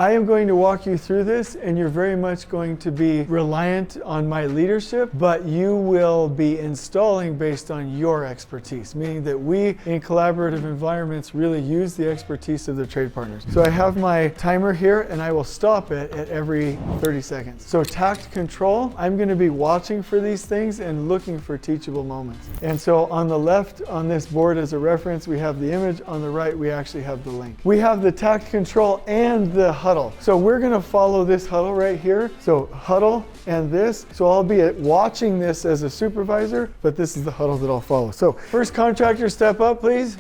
I am going to walk you through this, and you're very much going to be reliant on my leadership, but you will be installing based on your expertise, meaning that we in collaborative environments really use the expertise of the trade partners. So I have my timer here, and I will stop it at every 30 seconds. So takt control, I'm going to be watching for these things and looking for teachable moments. And so on the left on this board as a reference, we have the image. On the right, we actually have the link. We have the takt control and the huddle. So we're going to follow this huddle right here. So huddle and this. So I'll be watching this as a supervisor, but this is the huddle that I'll follow. So first contractor, step up, please.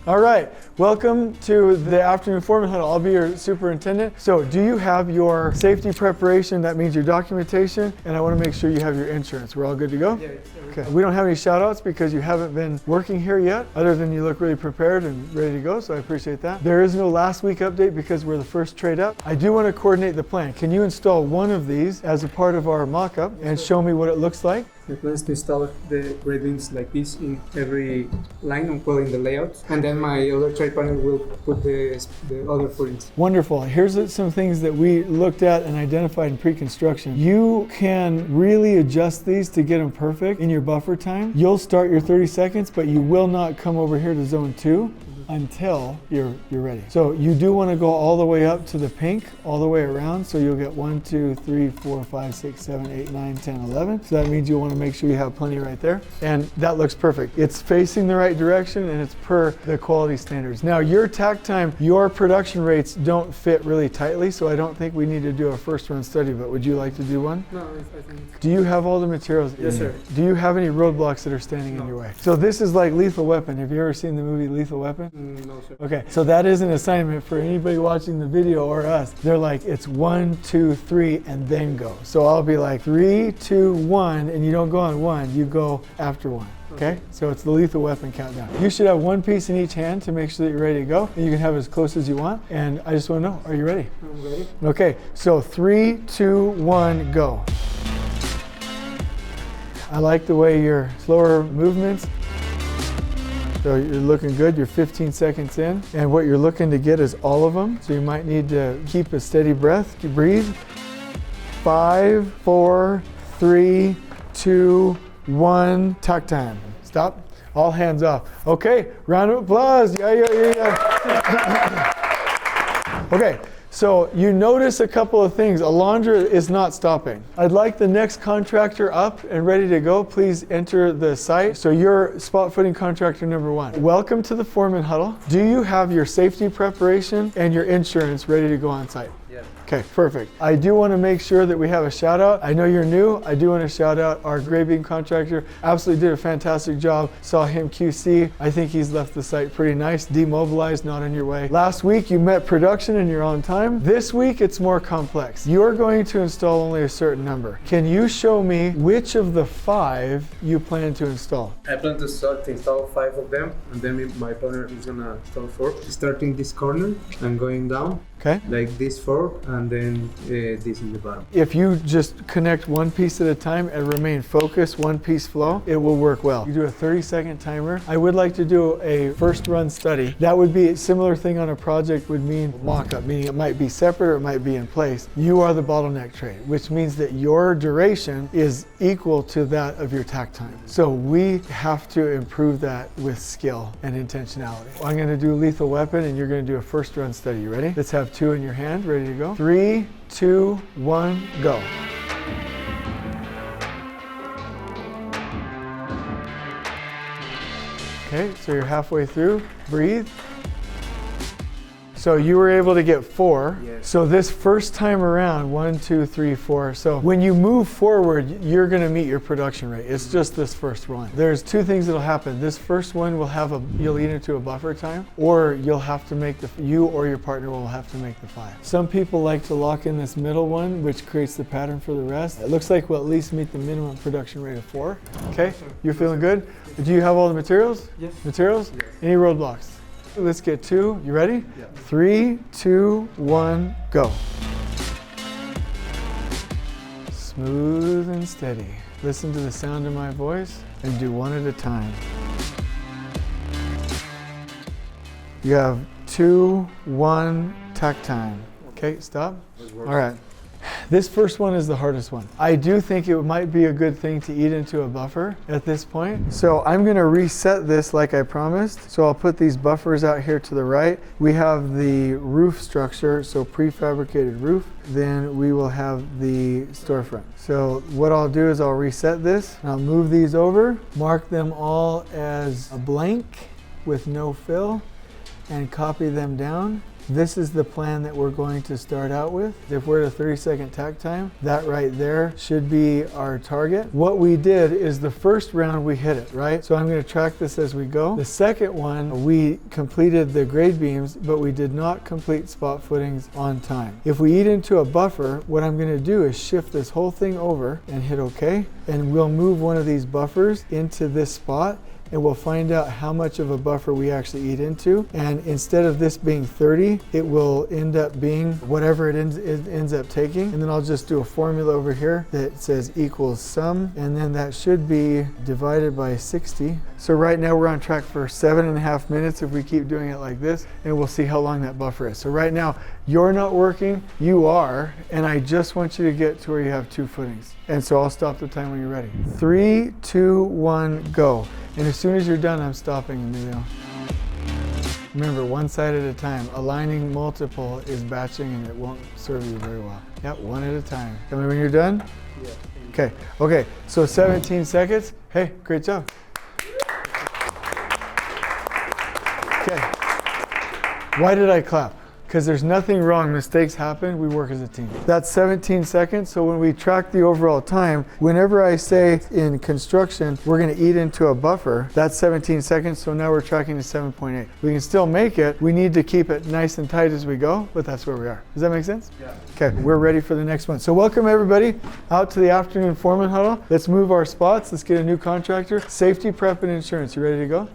All right, welcome to the afternoon foreman huddle. I'll be your superintendent. So do you have your safety preparation? That means your documentation, and I want to make sure you have your insurance. We're all good to go? Yeah. Okay. We don't have any shout outs because you haven't been working here yet, other than you look really prepared and ready to go, so I appreciate that. There is no last week update because we're the first trade up. I do want to coordinate the plan. Can you install one of these as a part of our mock-up and show me what it looks like? The plan is to install the gray beams like this in every line and in the layout, and then my other trade partner will put the other footings. Wonderful. Here's some things that we looked at and identified in pre-construction. You can really adjust these to get them perfect in your buffer time. You'll start your 30 seconds, but you will not come over here to zone 2 until you're ready. So you do want to go all the way up to the pink, all the way around. So you'll get 1, 2, 3, 4, 5, 6, 7, 8, 9, 10, 11. So that means you'll want to make sure you have plenty right there. And that looks perfect. It's facing the right direction and it's per the quality standards. Now your takt time, your production rates don't fit really tightly. So I don't think we need to do a first run study, but would you like to do one? No, I think. Do you have all the materials? Yes, sir. Do you have any roadblocks that are standing in your way? So this is like Lethal Weapon. Have you ever seen the movie Lethal Weapon? No, sir. Okay, so that is an assignment for anybody watching the video or us. They're like, it's 1, 2, 3, and then go. So I'll be like 3, 2, 1, and you don't go on 1, you go after 1. Okay, so it's the Lethal Weapon countdown. You should have one piece in each hand to make sure that you're ready to go, and you can have as close as you want. And I just want to know, are you ready? I'm ready. Okay, so 3, 2, 1, go. I like the way your slower movements. So you're looking good, you're 15 seconds in, and what you're looking to get is all of them. So you might need to keep a steady breath, breathe. 5, 4, 3, 2, 1, takt time. Stop, all hands off. Okay, round of applause, yeah. Okay. So you notice a couple of things. Alondra is not stopping. I'd like the next contractor up and ready to go. Please enter the site. So you're spot footing contractor number 1. Welcome to the foreman huddle. Do you have your safety preparation and your insurance ready to go on site? Yeah. Okay, perfect. I do want to make sure that we have a shout out. I know you're new. I do want to shout out our gray beam contractor. Absolutely did a fantastic job. Saw him QC. I think he's left the site pretty nice. Demobilized, not on your way. Last week you met production and you're on time. This week it's more complex. You're going to install only a certain number. Can you show me which of the 5 you plan to install? I plan to install 5 of them, and then my partner is gonna install 4. Starting this corner and going down. Okay. Like this 4, and then this in the bottom. If you just connect one piece at a time and remain focused, one piece flow, it will work well. You do a 30-second timer. I would like to do a first run study. That would be a similar thing on a project would mean mock-up, meaning it might be separate or it might be in place. You are the bottleneck trade, which means that your duration is equal to that of your takt time. So we have to improve that with skill and intentionality. I'm going to do Lethal Weapon and you're going to do a first run study. You ready? Let's have 2 in your hand, ready to go. 3, 2, 1, go. Okay, so you're halfway through. Breathe. So you were able to get 4. Yes. So this first time around, 1, 2, 3, 4. So when you move forward, you're going to meet your production rate. It's just this first one. There's 2 things that'll happen. This first one will have you'll eat into a buffer time, or you'll have to make you or your partner will have to make the 5. Some people like to lock in this middle one, which creates the pattern for the rest. It looks like we'll at least meet the minimum production rate of 4. Okay, you're feeling good? Do you have all the materials? Yes. Materials? Yes. Any roadblocks? Let's get 2. You ready? Yeah. 3, 2, 1, go. Smooth and steady. Listen to the sound of my voice and do one at a time. You have 2, 1, takt time. Okay, stop. All right. This first one is the hardest one. I do think it might be a good thing to eat into a buffer at this point. So I'm going to reset this like I promised. So I'll put these buffers out here to the right. We have the roof structure, so prefabricated roof. Then we will have the storefront. So what I'll do is I'll reset this. I'll move these over, mark them all as a blank with no fill, and copy them down. This is the plan that we're going to start out with. If we're at a 30-second takt time, that right there should be our target. What we did is the first round we hit it, right? So I'm going to track this as we go. The second one, we completed the grade beams, but we did not complete spot footings on time. If we eat into a buffer, what I'm going to do is shift this whole thing over and hit OK, and we'll move one of these buffers into this spot, and we'll find out how much of a buffer we actually eat into. And instead of this being 30, it will end up being whatever it ends up taking. And then I'll just do a formula over here that says equals sum, and then that should be divided by 60. So right now we're on track for 7.5 minutes if we keep doing it like this, and we'll see how long that buffer is. So right now, you're not working, you are, and I just want you to get to where you have 2 footings. And so I'll stop the time when you're ready. 3, 2, 1, go. And as soon as you're done, I'm stopping, Emilio. Remember, one side at a time. Aligning multiple is batching and it won't serve you very well. Yep, one at a time. Tell me when you're done? Yeah. Okay, okay, so 17 seconds. Hey, great job. Okay, why did I clap? Because there's nothing wrong, mistakes happen, we work as a team. That's 17 seconds, so when we track the overall time, whenever I say in construction, we're gonna eat into a buffer, that's 17 seconds, so now we're tracking to 7.8. We can still make it, we need to keep it nice and tight as we go, but that's where we are. Does that make sense? Yeah. Okay, we're ready for the next one. So welcome everybody out to the afternoon foreman huddle. Let's move our spots, let's get a new contractor. Safety, prep, and insurance, you ready to go?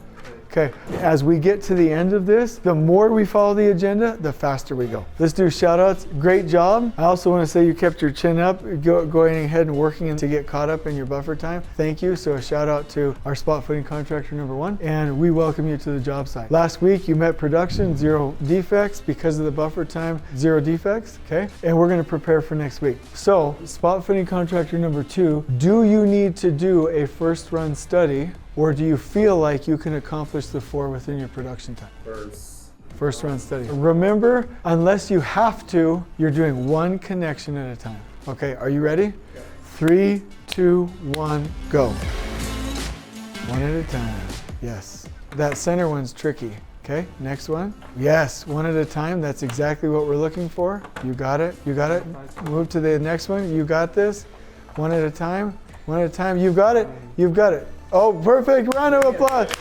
Okay, as we get to the end of this, the more we follow the agenda, the faster we go. Let's do shout outs. Great job. I also want to say you kept your chin up, going ahead and working to get caught up in your buffer time. Thank you. So a shout out to our spot footing contractor number 1, and we welcome you to the job site. Last week you met production, 0 defects. Because of the buffer time, 0 defects, okay? And we're going to prepare for next week. So spot footing contractor number 2, do you need to do a first run study, or do you feel like you can accomplish the 4 within your production time? First run study. Remember, unless you have to, you're doing 1 connection at a time. Okay, are you ready? Yeah. 3, 2, 1, go. 1 at a time. Yes. That center one's tricky. Okay, next one. Yes, 1 at a time. That's exactly what we're looking for. You got it. You got it. Move to the next one. You got this. 1 at a time. 1 at a time. You got it. You've got it. Oh, perfect. Round of applause.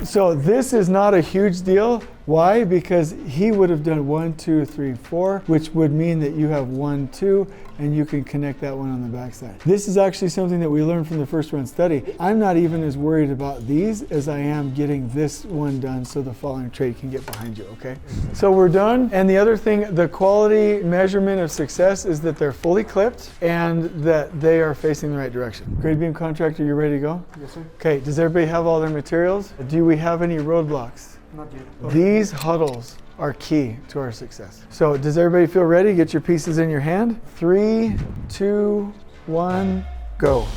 So this is not a huge deal. Why? Because he would have done 1, 2, 3, 4, which would mean that you have 1, 2, and you can connect that one on the backside. This is actually something that we learned from the first run study. I'm not even as worried about these as I am getting this one done so the following trade can get behind you, okay? So we're done. And the other thing, the quality measurement of success is that they're fully clipped and that they are facing the right direction. Grade beam contractor, you ready to go? Yes, sir. Okay, does everybody have all their materials? Do we have any roadblocks? Not yet. These huddles are key to our success. So does everybody feel ready? Get your pieces in your hand. 3, 2, 1, go.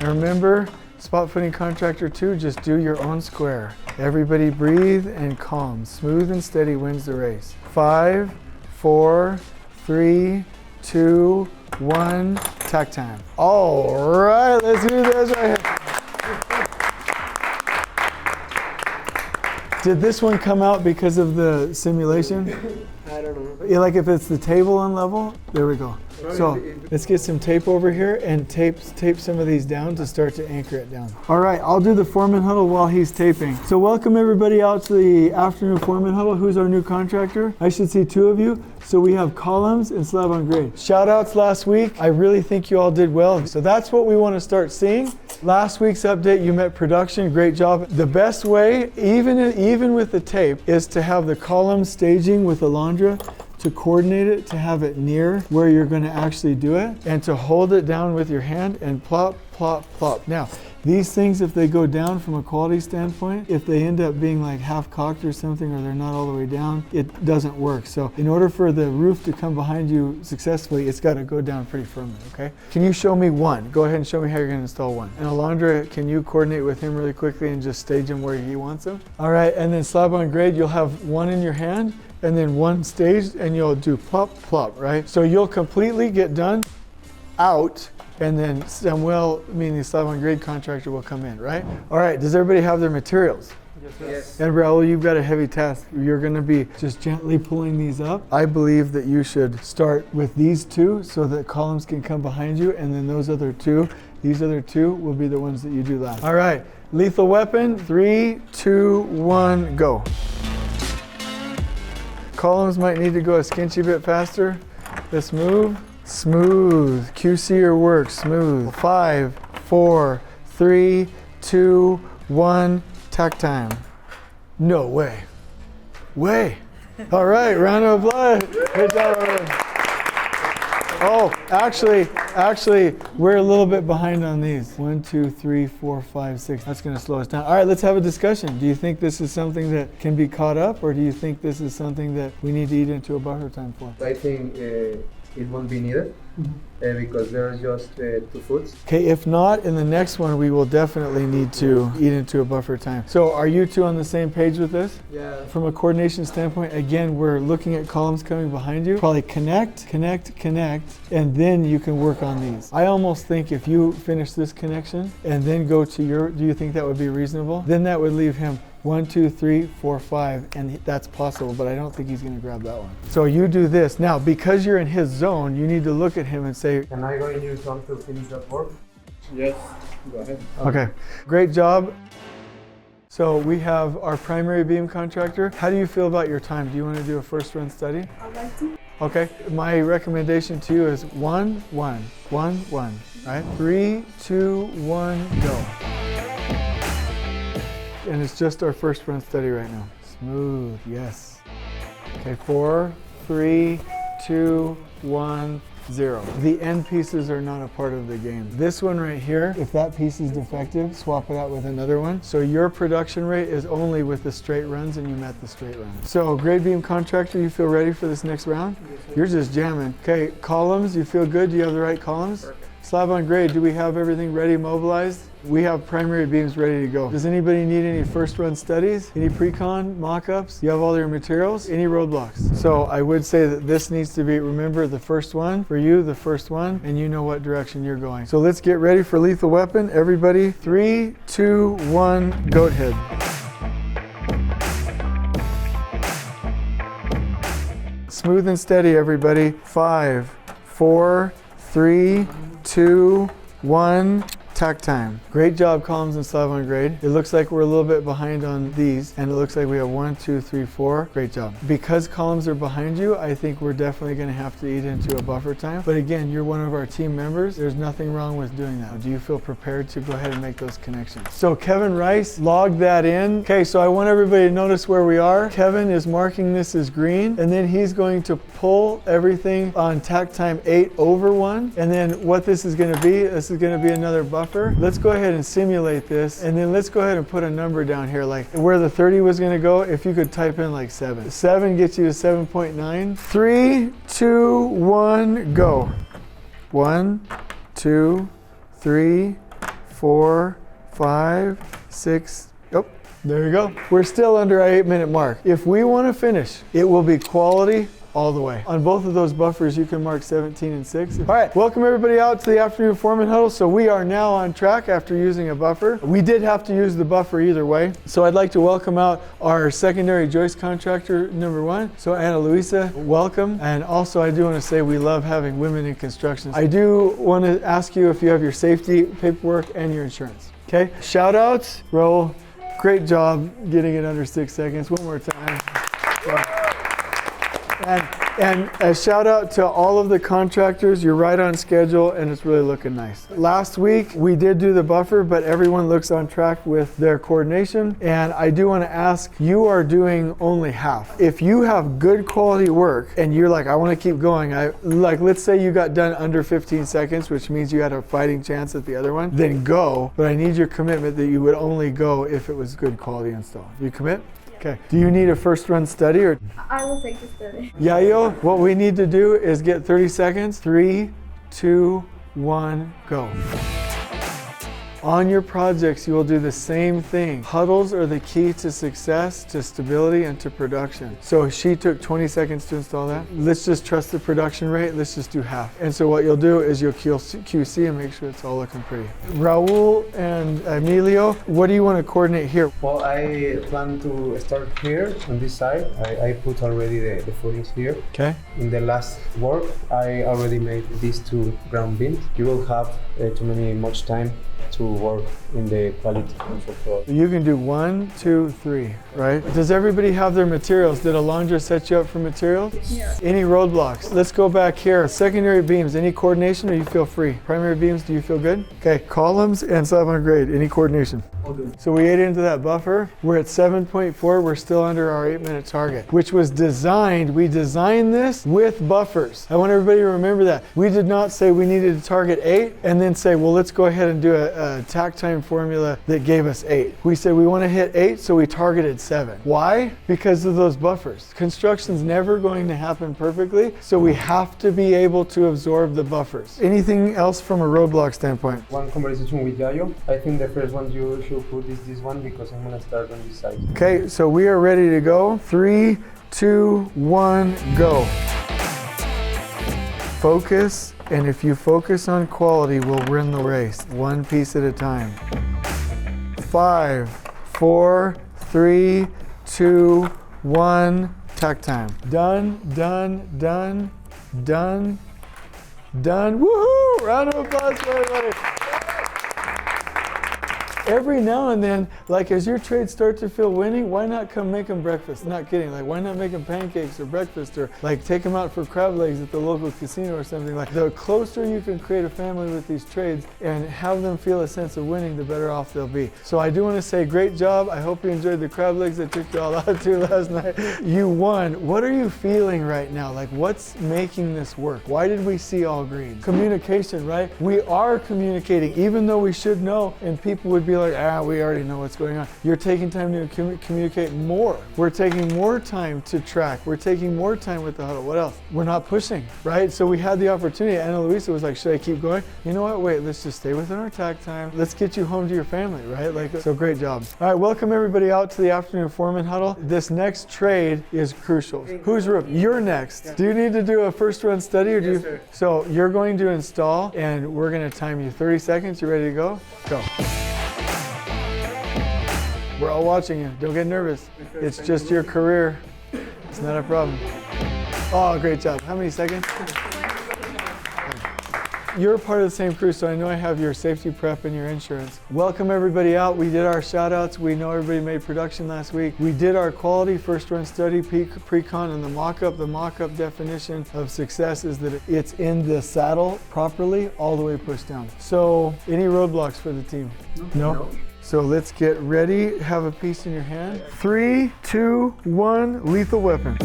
And remember, spot footing contractor 2, just do your own square. Everybody breathe and calm. Smooth and steady wins the race. 5, 4, 3, 2, 1, takt time. All right, let's do this right here. Did this one come out because of the simulation? I don't know. Yeah, like if it's the table on level, there we go. So let's get some tape over here and tape some of these down to start to anchor it down. All right, I'll do the foreman huddle while he's taping. So welcome everybody out to the afternoon foreman huddle. Who's our new contractor? I should see 2 of you. So we have columns and slab on grade. Shout outs last week. I really think you all did well. So that's what we want to start seeing. Last week's update, you met production. Great job. The best way, even with the tape, is to have the column staging with Alondra, to coordinate it, to have it near where you're going to actually do it, and to hold it down with your hand and plop, plop, plop. Now, These things, if they go down from a quality standpoint, if they end up being like half cocked or something, or they're not all the way down, it doesn't work. So in order for the roof to come behind you successfully, it's got to go down pretty firmly, okay? Can you show me one? Go ahead and show me how you're going to install one. And Alondra, can you coordinate with him really quickly and just stage him where he wants them? All right, and then slab on grade, you'll have one in your hand and then one staged, and you'll do plop, plop, right? So you'll completely get done out, and then Samuel, meaning the slab on grade contractor, will come in, right? All right, does everybody have their materials? Yes. And Raul, you've got a heavy task. You're going to be just gently pulling these up. I believe that you should start with these two so that columns can come behind you, and then those other two, these other two will be the ones that you do last. All right, lethal weapon, 3, 2, 1, go. Columns might need to go a skinchy bit faster. Let's move. Smooth. QC your work. Smooth. 5, 4, 3, 2, 1. Takt time. No way. Way. All right, round of applause. Good job, everyone. Oh, actually, we're a little bit behind on these. 1, 2, 3, 4, 5, 6. That's going to slow us down. All right, let's have a discussion. Do you think this is something that can be caught up, or do you think this is something that we need to eat into a buffer time for? I think it won't be needed because there's just 2 foods. Okay, if not, in the next one, we will definitely need to eat into a buffer time. So are you two on the same page with this? Yeah. From a coordination standpoint, again, we're looking at columns coming behind you. Probably connect, connect, connect, and then you can work on these. I almost think if you finish this connection and then go to your, do you think that would be reasonable? Then that would leave him 1, 2, 3, 4, 5, and that's possible, but I don't think he's going to grab that one. So you do this. Now, because you're in his zone, you need to look at him and say, Can I go in your zone to finish that work? Yes, go ahead. okay, great job. So we have our primary beam contractor. How do you feel about your time? Do you want to do a first run study? I'd like to. Okay, my recommendation to you is 1, 1, 1, 1, right? 3, 2, 1, go. And it's just our first run study right now. Smooth, yes. Okay, 4, 3, 2, 1, 0. The end pieces are not a part of the game. This one right here, if that piece is defective, swap it out with another one. So your production rate is only with the straight runs, and you met the straight runs. So grade beam contractor, you feel ready for this next round? You're just jamming. Okay, columns, you feel good? Do you have the right columns? Perfect. Slab on grade, do we have everything ready, mobilized? We have primary beams ready to go. Does anybody need any first run studies? Any pre-con, mock-ups? You have all your materials? Any roadblocks? So I would say that this needs to be, remember, the first one, for you, the first one, and you know what direction you're going. So let's get ready for lethal weapon. Everybody, 3, 2, 1, goat head. Smooth and steady, everybody. 5, 4, 3, 2, 1. Takt time. Great job, columns and slab on grade. It looks like we're a little bit behind on these, and it looks like we have 1, 2, 3, 4. Great job. Because columns are behind you, I think we're definitely going to have to eat into a buffer time. But again, you're one of our team members. There's nothing wrong with doing that. Do you feel prepared to go ahead and make those connections? So Kevin Rice, log that in. Okay, so I want everybody to notice where we are. Kevin is marking this as green, and then he's going to pull everything on takt time 8 over 1. And then what this is going to be, this is going to be another buffer. Let's go ahead and simulate this, and then let's go ahead and put a number down here, like where the 30 was going to go. If you could type in like 7. 7 gets you to 7.9. 3, 2, 1, go. 1, 2, 3, 4, 5, 6. Oh, there you go. We're still under our 8-minute mark. If we want to finish, it will be quality all the way. On both of those buffers, you can mark 17 and 6. All right, welcome everybody out to the afternoon foreman huddle. So we are now on track after using a buffer. We did have to use the buffer either way. So I'd like to welcome out our secondary joist contractor number 1. So Ana Luisa, welcome. And also I do want to say we love having women in construction. I do want to ask you if you have your safety paperwork and your insurance. Okay, shout outs, Raul. Great job getting it under 6 seconds. One more time. Yeah. And And a shout out to all of the contractors. You're right on schedule and it's really looking nice. Last week we did do the buffer, but everyone looks on track with their coordination. And I do want to ask, you are doing only half. If you have good quality work and you're like, I want to keep going, let's say you got done under 15 seconds, which means you had a fighting chance at the other one, then go. But I need your commitment that you would only go if it was good quality install. You commit? Okay. Do you need a first run study or? I will take the study. Yayo, what we need to do is get 30 seconds. 3, 2, 1, go. On your projects, you will do the same thing. Huddles are the key to success, to stability, and to production. So she took 20 seconds to install that. Let's just trust the production rate. Let's just do half. And so what you'll do is you'll QC and make sure it's all looking pretty. Raul and Emilio, what do you want to coordinate here? Well, I plan to start here on this side. I put already the footings here. Okay. In the last work, I already made these 2 ground beams. You will have much time to work in the quality control. You can do 1, 2, 3, right? Does everybody have their materials? Did Alondra set you up for materials? Yeah. Any roadblocks? Let's go back here. Secondary beams, any coordination or you feel free? Primary beams, do you feel good? Okay, columns and slab on grade, any coordination? All good. So we ate into that buffer. We're at 7.4. We're still under our 8-minute target, which was designed. We designed this with buffers. I want everybody to remember that. We did not say we needed to target 8 and then say, well, let's go ahead and do a takt time formula that gave us 8. We said we want to hit 8, so we targeted 7. Why? Because of those buffers. Construction's never going to happen perfectly, so we have to be able to absorb the buffers. Anything else from a roadblock standpoint? One conversation with Yayo. I think the first one you should put is this one because I'm gonna start on this side. Okay, so we are ready to go. 3, 2, 1, go. Focus, and if you focus on quality, we'll win the race. One piece at a time. 5, 4, 3, 2, 1, takt time. Done, done, done, done, done. Woohoo! Round of applause for everybody. Every now and then, like as your trades start to feel winning, why not come make them breakfast? Not kidding, like why not make them pancakes or breakfast or like take them out for crab legs at the local casino or something. Like the closer you can create a family with these trades and have them feel a sense of winning, the better off they'll be. So I do want to say great job. I hope you enjoyed the crab legs I took you all out to last night. You won. What are you feeling right now? Like what's making this work? Why did we see all green? Communication, right? We are communicating even though we should know and people would be like, we already know what's going on. You're taking time to communicate more. We're taking more time to track. We're taking more time with the huddle. What else? We're not pushing, right? So we had the opportunity. Ana Luisa was like, should I keep going? You know what? Wait, let's just stay within our takt time. Let's get you home to your family, right? Like, so great job. All right, welcome everybody out to the afternoon foreman huddle. This next trade is crucial. Who's Roof? You're next. Do you need to do a first run study or do you? Yes, sir. So you're going to install and we're going to time you 30 seconds. You ready to go? Go. We're all watching you. Don't get nervous. It's just your career. It's not a problem. Oh, great job. How many seconds? You're part of the same crew, so I know I have your safety prep and your insurance. Welcome everybody out. We did our shout outs. We know everybody made production last week. We did our quality first run study, pre-con, and the mock-up. The mock-up definition of success is that it's in the saddle properly, all the way pushed down. So any roadblocks for the team? No? So let's get ready. Have a piece in your hand. 3, 2, 1, lethal weapon.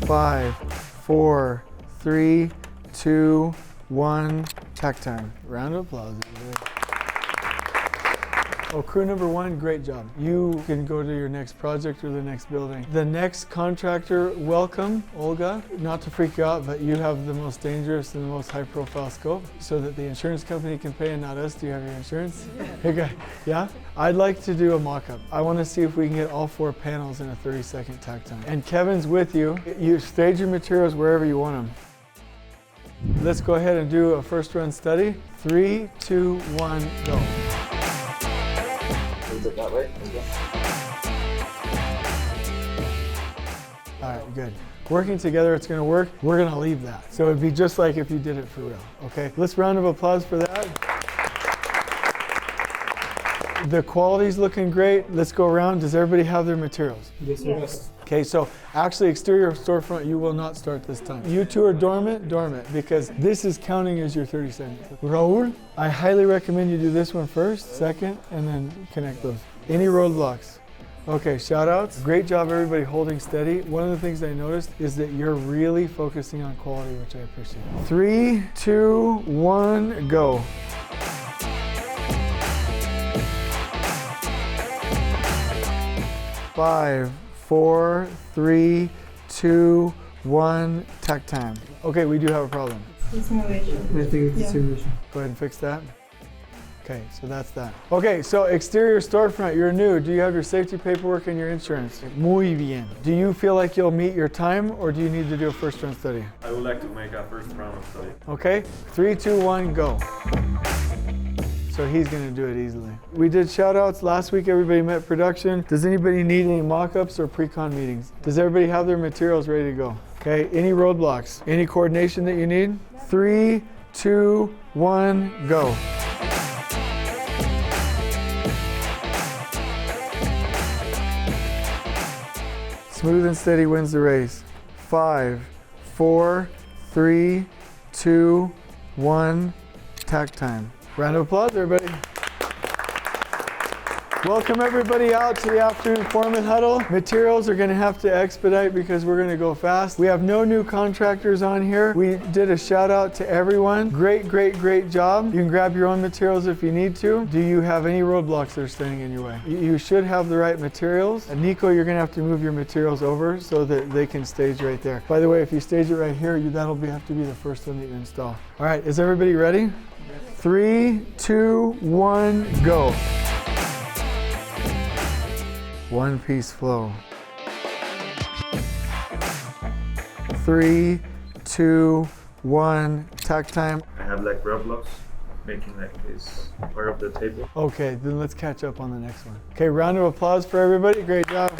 Five, 4, 3, 2, 1, takt time. Round of applause. Oh, crew number 1, great job. You can go to your next project or the next building. The next contractor, welcome, Olga. Not to freak you out, but you have the most dangerous and the most high profile scope so that the insurance company can pay and not us. Do you have your insurance? Okay, yeah? I'd like to do a mock-up. I want to see if we can get all 4 panels in a 30-second takt time. And Kevin's with you. You stage your materials wherever you want them. Let's go ahead and do a first run study. 3, 2, 1, go. That way. All right, good. Working together, it's going to work. We're going to leave that. So it'd be just like if you did it for real, okay? Let's round of applause for that. The quality's looking great. Let's go around. Does everybody have their materials? Yes, sir. Yes. Okay, so actually exterior storefront, you will not start this time. You two are dormant, because this is counting as your 30 seconds. Raul, I highly recommend you do this one first, second, and then connect those. Any roadblocks? Okay, shout outs. Great job everybody holding steady. One of the things I noticed is that you're really focusing on quality, which I appreciate. 3, 2, 1, go. Five, 4, 3, 2, 1, takt time. Okay, we do have a problem. Simulation. I think it's a simulation. Go ahead and fix that. Okay, so that's that. Okay, so exterior storefront, you're new. Do you have your safety paperwork and your insurance? Muy bien. Do you feel like you'll meet your time, or do you need to do a first run study? I would like to make a first round of study. Okay, 3, 2, 1, go. So he's gonna do it easily. We did shout outs last week, everybody met production. Does anybody need any mock-ups or pre-con meetings? Does everybody have their materials ready to go? Okay, any roadblocks? Any coordination that you need? 3, 2, 1, go. Smooth and steady wins the race. 5, 4, 3, 2, 1, takt time. Round of applause, everybody. Welcome everybody out to the afternoon foreman huddle. Materials are going to have to expedite because we're going to go fast. We have no new contractors on here. We did a shout out to everyone. Great, great, great job. You can grab your own materials if you need to. Do you have any roadblocks that are standing in your way? You should have the right materials. Nico, you're going to have to move your materials over so that they can stage right there. By the way, if you stage it right here, that'll have to be the first one that you install. All right, is everybody ready? 3, 2, 1, go. One piece flow. 3, 2, 1, takt time. I have like roadblocks, making like this part of the table. Okay, then let's catch up on the next one. Okay, round of applause for everybody. Great job.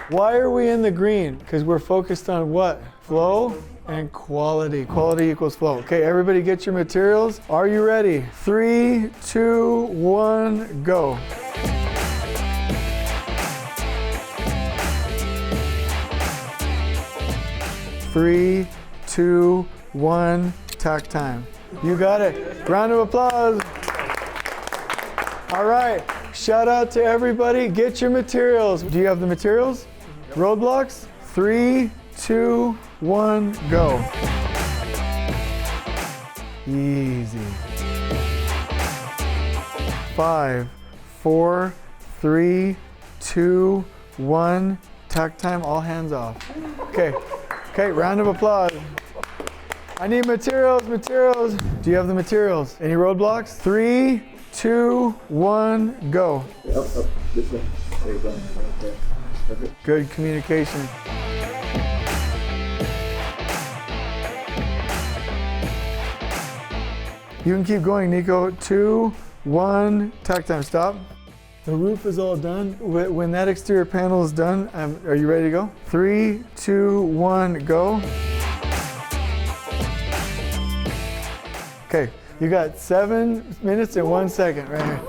Why are we in the green? Because we're focused on what? Flow and quality. Quality equals flow. Okay, everybody get your materials. Are you ready? 3, 2, 1, go. Three, 2, 1, takt time. You got it. Round of applause. All right, shout out to everybody. Get your materials. Do you have the materials? Roadblocks? 3, 2, 1, go. Easy. 5, 4, 3, 2, 1, takt time. All hands off. Okay, round of applause. I need materials. Do you have the materials? Any roadblocks? 3, 2, 1, go. Up, this way. There you go. Okay. Perfect. Good communication. You can keep going, Nico. 2, 1, takt time. Stop. The roof is all done. When that exterior panel is done, are you ready to go? 3, 2, 1, go. Okay, you got 7 minutes and 1 second right here.